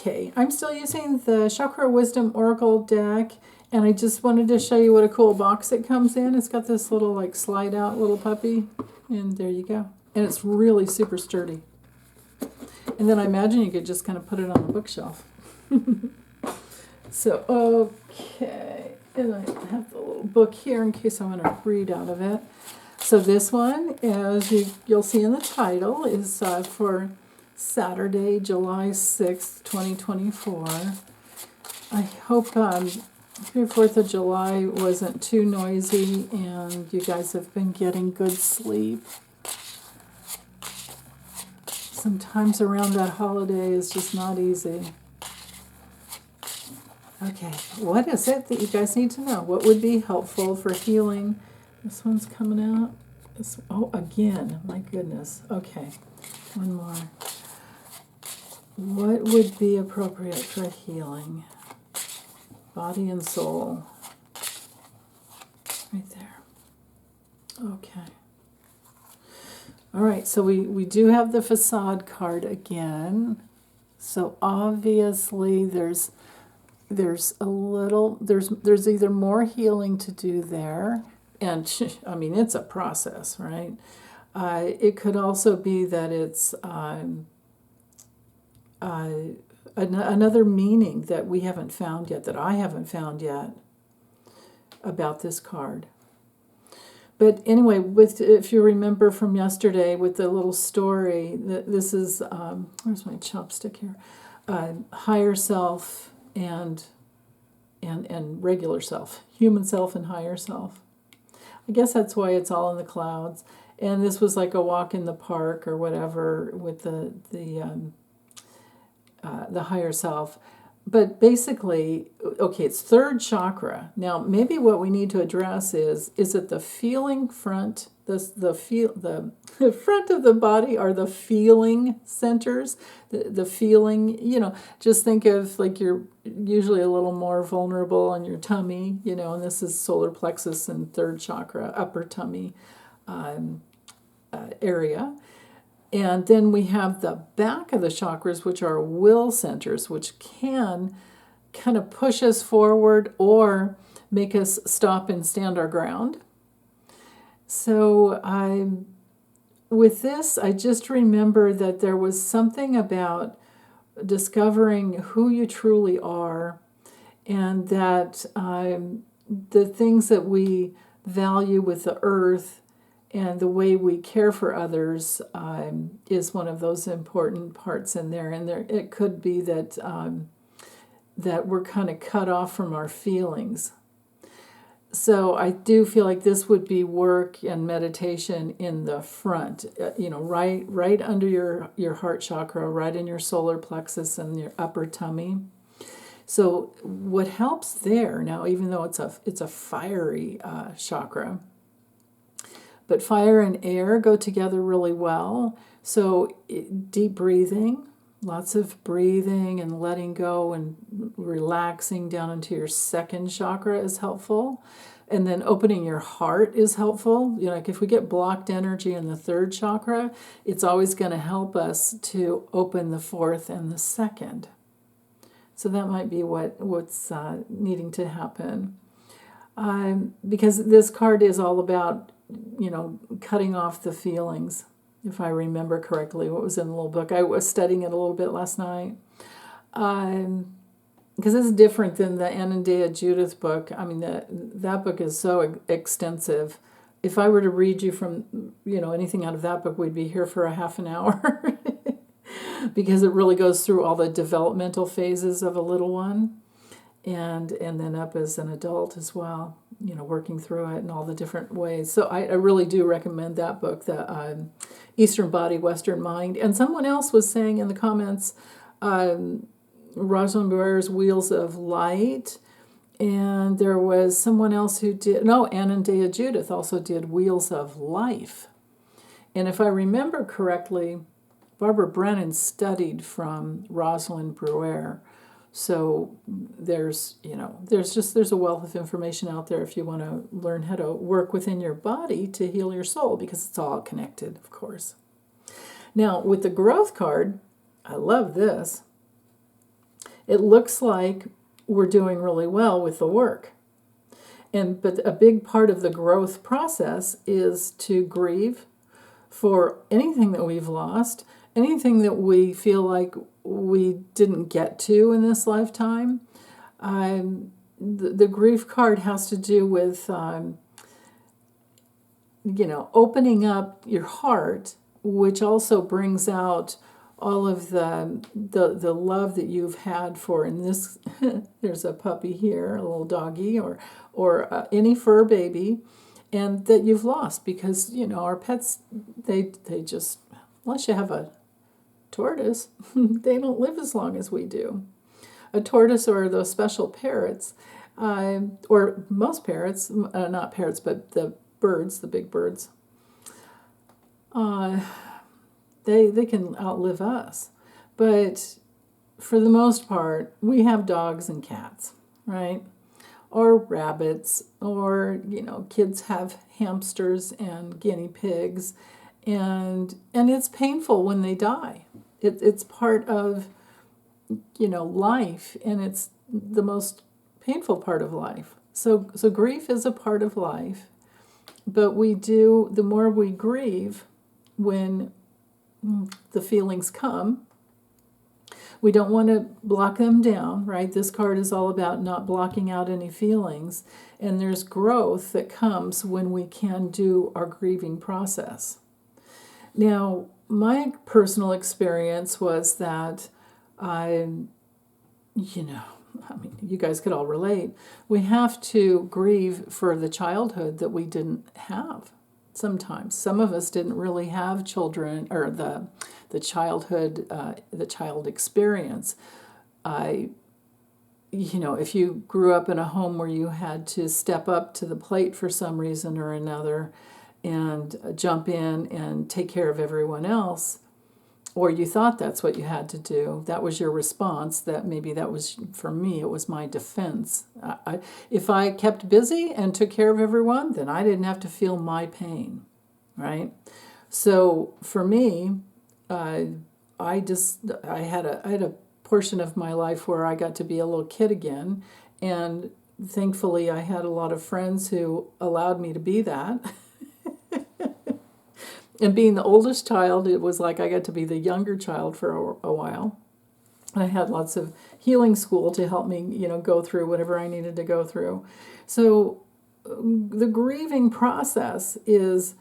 Okay, I'm still using the Chakra Wisdom Oracle deck, and I just wanted to show you what a cool box it comes in. It's got this little like slide out little puppy, and there you go. And it's really super sturdy. And then I imagine you could just kind of put it on the bookshelf. So, okay, and I have the little book here in case I want to read out of it. So this one, as you'll see in the title, is for Saturday, July 6th, 2024. I hope your 4th of July wasn't too noisy and you guys have been getting good sleep. Sometimes around that holiday is just not easy. Okay, what is it that you guys need to know? What would be helpful for healing? This one's coming out. Oh, again, my goodness. Okay, one more. What would be appropriate for healing? Body and soul. Right there. Okay. All right, so we do have the facade card again. So obviously there's either more healing to do there, and I mean it's a process, right? It could also be that it's another meaning that we haven't found yet, that I haven't found yet about this card. But anyway, if you remember from yesterday with the little story, this is, where's my chopstick here? Higher self and regular self, human self and higher self. I guess that's why it's all in the clouds. And this was like a walk in the park or whatever with the higher self. But basically, okay, it's third chakra. Now, maybe what we need to address is it the feeling front, the front of the body are the feeling centers, the feeling, just think of like you're usually a little more vulnerable on your tummy, and this is solar plexus and third chakra, upper tummy area. And then we have the back of the chakras, which are will centers, which can kind of push us forward or make us stop and stand our ground. So with this, I just remember that there was something about discovering who you truly are, and that the things that we value with the earth and the way we care for others is one of those important parts in there. And it could be that that we're kind of cut off from our feelings. So I do feel like this would be work and meditation in the front, right under your heart chakra, right in your solar plexus and your upper tummy. So what helps there now, even though it's a fiery chakra, but fire and air go together really well. So deep breathing, lots of breathing and letting go and relaxing down into your second chakra is helpful. And then opening your heart is helpful. Like if we get blocked energy in the third chakra, it's always going to help us to open the fourth and the second. So that might be what's needing to happen. Because this card is all about cutting off the feelings, if I remember correctly, what was in the little book. I was studying it a little bit last night. Because it's different than the Anandea Judith book. I mean, that book is so extensive. If I were to read you from, anything out of that book, we'd be here for a half an hour. Because it really goes through all the developmental phases of a little one. And then up as an adult as well, working through it in all the different ways. So I really do recommend that book, the Eastern Body, Western Mind. And someone else was saying in the comments, Rosalind Breuer's Wheels of Light, and there was someone else who did, Anandea Judith also did Wheels of Life. And if I remember correctly, Barbara Brennan studied from Rosalind Breuer. So there's a wealth of information out there if you want to learn how to work within your body to heal your soul, because it's all connected, of course. Now, with the growth card, I love this. it looks like we're doing really well with the work. But a big part of the growth process is to grieve for anything that we've lost, anything that we feel like we didn't get to in this lifetime. The grief card has to do with, opening up your heart, which also brings out all of the love that you've had for, in this, there's a puppy here, a little doggy, or any fur baby, and that you've lost because, our pets, they just, unless you have a tortoise, they don't live as long as we do. A tortoise or those special parrots, or most parrots, not parrots, but the birds, the big birds, they can outlive us. But for the most part, we have dogs and cats, right? Or rabbits, or, kids have hamsters and guinea pigs, and it's painful when they die. It's part of, life, and it's the most painful part of life. So grief is a part of life, but the more we grieve when the feelings come, we don't want to block them down, right? This card is all about not blocking out any feelings, and there's growth that comes when we can do our grieving process. Now, my personal experience was that you guys could all relate. We have to grieve for the childhood that we didn't have. Sometimes some of us didn't really have children, or the childhood, the child experience. If you grew up in a home where you had to step up to the plate for some reason or another and jump in and take care of everyone else, or you thought that's what you had to do, that was your response, that maybe that was, for me, it was my defense. If I kept busy and took care of everyone, then I didn't have to feel my pain, right? So for me, I had a portion of my life where I got to be a little kid again, and thankfully I had a lot of friends who allowed me to be that. And being the oldest child, it was like I got to be the younger child for a while. And I had lots of healing school to help me, go through whatever I needed to go through. So the grieving process is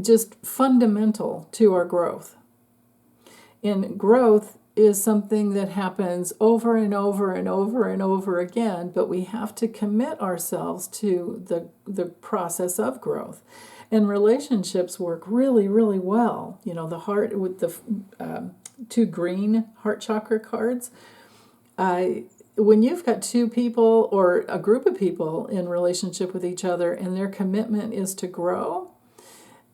just fundamental to our growth. And growth is something that happens over and over and over and over again, but we have to commit ourselves to the process of growth. And relationships work really, really well. The heart with the two green heart chakra cards. When you've got two people or a group of people in relationship with each other and their commitment is to grow,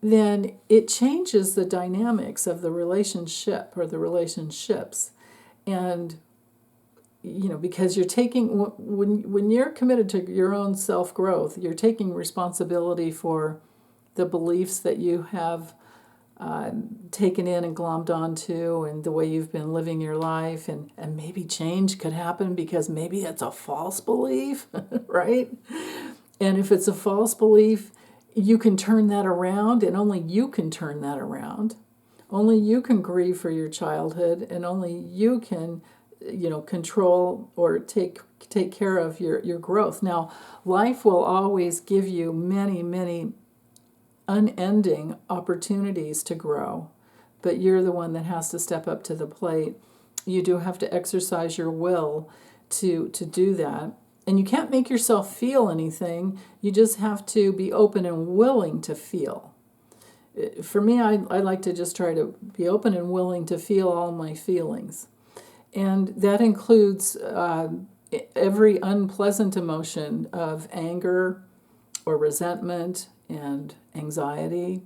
then it changes the dynamics of the relationship or the relationships. And, because you're taking, when you're committed to your own self-growth, you're taking responsibility for the beliefs that you have taken in and glommed onto, and the way you've been living your life, and maybe change could happen because maybe it's a false belief, right? And if it's a false belief, you can turn that around, and only you can turn that around. Only you can grieve for your childhood, and only you can, control or take care of your growth. Now, life will always give you many, many unending opportunities to grow, but you're the one that has to step up to the plate. You do have to exercise your will to do that. And you can't make yourself feel anything. You just have to be open and willing to feel. For me, I like to just try to be open and willing to feel all my feelings. And that includes every unpleasant emotion of anger or resentment and anxiety.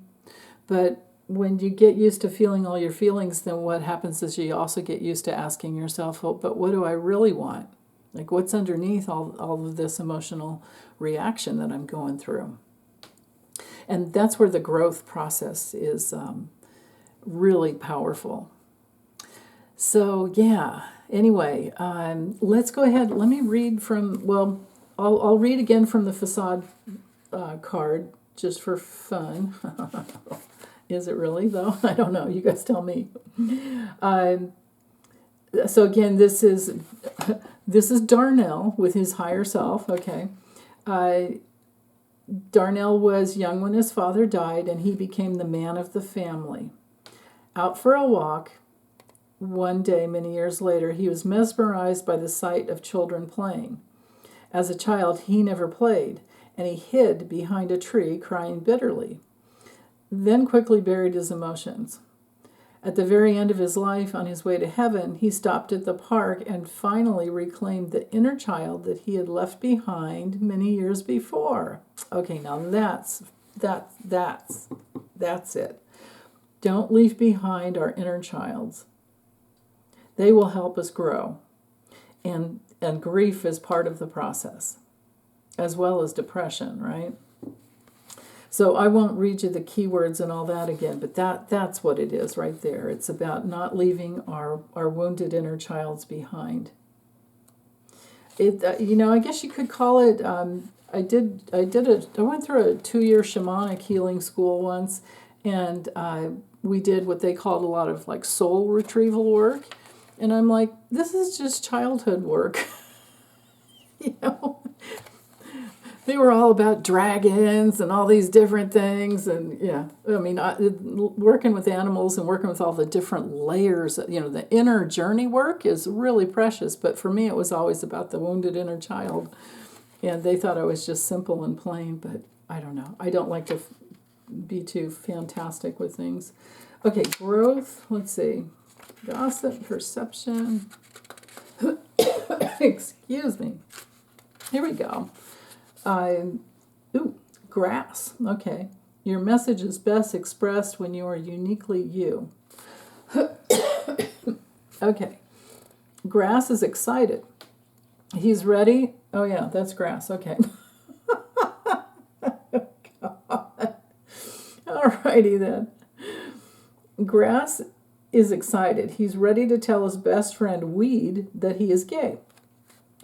But when you get used to feeling all your feelings, then what happens is you also get used to asking yourself, oh, but what do I really want? Like, what's underneath all of this emotional reaction that I'm going through? And that's where the growth process is really powerful. So, yeah, Anyway, let's go ahead. Let me read from, well, I'll read again from the facade card just for fun. Is it really, though? I don't know. You guys tell me. So again, this is Darnell with his higher self. Okay. Darnell was young when his father died, and he became the man of the family. Out for a walk, one day, many years later, he was mesmerized by the sight of children playing. As a child, he never played, and he hid behind a tree, crying bitterly, then quickly buried his emotions. At the very end of his life, on his way to heaven, he stopped at the park and finally reclaimed the inner child that he had left behind many years before. Okay, now that's it. Don't leave behind our inner childs. They will help us grow. And grief is part of the process, as well as depression, right? So I won't read you the keywords and all that again, but that's what it is right there. It's about not leaving our wounded inner childs behind. It I guess you could call it. I went through a 2-year shamanic healing school once, and we did what they called a lot of like soul retrieval work, and I'm like, this is just childhood work. They were all about dragons and all these different things, and working with animals and working with all the different layers, the inner journey work is really precious, but for me it was always about the wounded inner child, and they thought I was just simple and plain, but I don't know. I don't like to be too fantastic with things. Okay, growth, let's see. Gossip, perception. Excuse me. Here we go. Grass. Okay. Your message is best expressed when you are uniquely you. Okay. Grass is excited. He's ready. Oh, yeah, that's grass. Okay. God. All righty then. Grass is excited. He's ready to tell his best friend, Weed, that he is gay.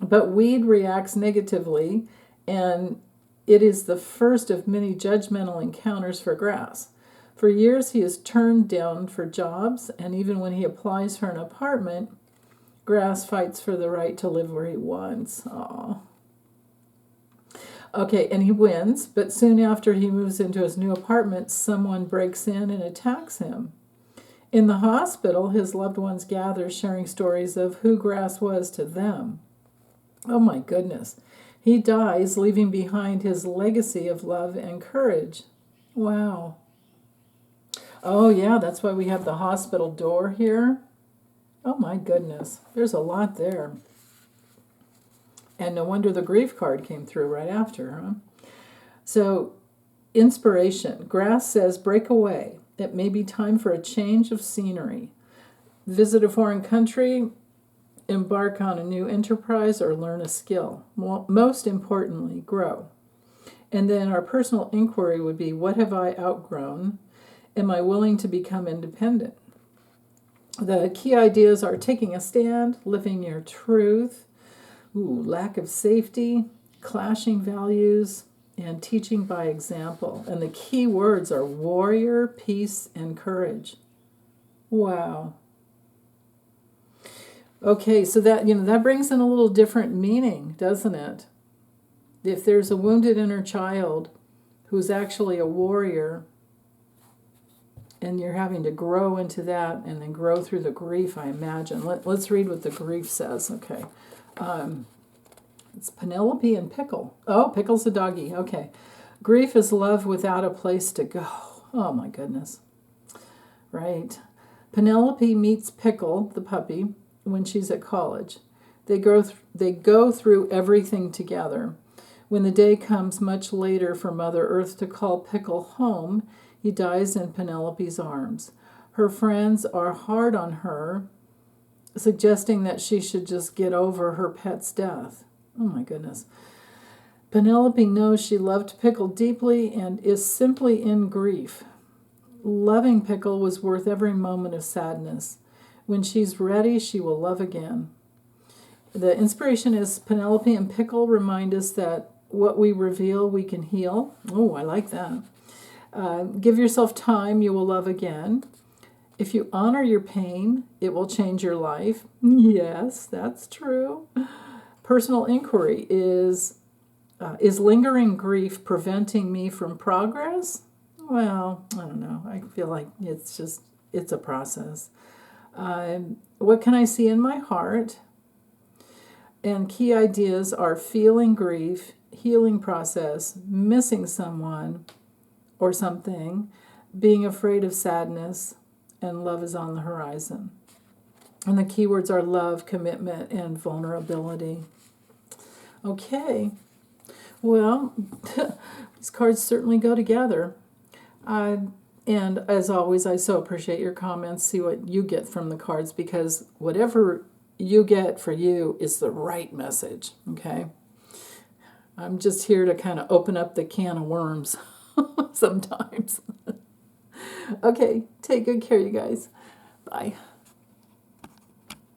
But Weed reacts negatively, and it is the first of many judgmental encounters for Grass. For years, he is turned down for jobs, and even when he applies for an apartment, Grass fights for the right to live where he wants. Aww. Okay, and he wins, but soon after he moves into his new apartment, someone breaks in and attacks him. In the hospital, his loved ones gather, sharing stories of who Grass was to them. Oh my goodness. He dies, leaving behind his legacy of love and courage. Wow. Oh yeah, that's why we have the hospital door here. Oh my goodness. There's a lot there. And no wonder the grief card came through right after, huh? So, inspiration. Grass says, break away. It may be time for a change of scenery. Visit a foreign country, embark on a new enterprise, or learn a skill. Most importantly, grow. And then our personal inquiry would be, what have I outgrown? Am I willing to become independent? The key ideas are taking a stand, living your truth, lack of safety, clashing values, and teaching by example. And the key words are warrior, peace, and courage. Wow. Okay, so that brings in a little different meaning, doesn't it? If there's a wounded inner child who's actually a warrior, and you're having to grow into that and then grow through the grief, I imagine. Let's read what the grief says. Okay. It's Penelope and Pickle. Oh, Pickle's a doggy. Okay. Grief is love without a place to go. Oh, my goodness. Right. Penelope meets Pickle, the puppy, when she's at college. They go through everything together. When the day comes much later for Mother Earth to call Pickle home, he dies in Penelope's arms. Her friends are hard on her, suggesting that she should just get over her pet's death. Oh my goodness. Penelope knows she loved Pickle deeply and is simply in grief. Loving Pickle was worth every moment of sadness. When she's ready, she will love again. The inspiration is Penelope and Pickle remind us that what we reveal, we can heal. Oh, I like that. Give yourself time, you will love again. If you honor your pain, it will change your life. Yes, that's true. Personal inquiry is lingering grief preventing me from progress? Well, I don't know. I feel like it's a process. What can I see in my heart? And key ideas are feeling grief, healing process, missing someone or something, being afraid of sadness, and love is on the horizon. And the keywords are love, commitment, and vulnerability. Okay. Well, these cards certainly go together. And as always, I so appreciate your comments. See what you get from the cards, because whatever you get for you is the right message, okay? I'm just here to kind of open up the can of worms sometimes. Okay, take good care, you guys. Bye.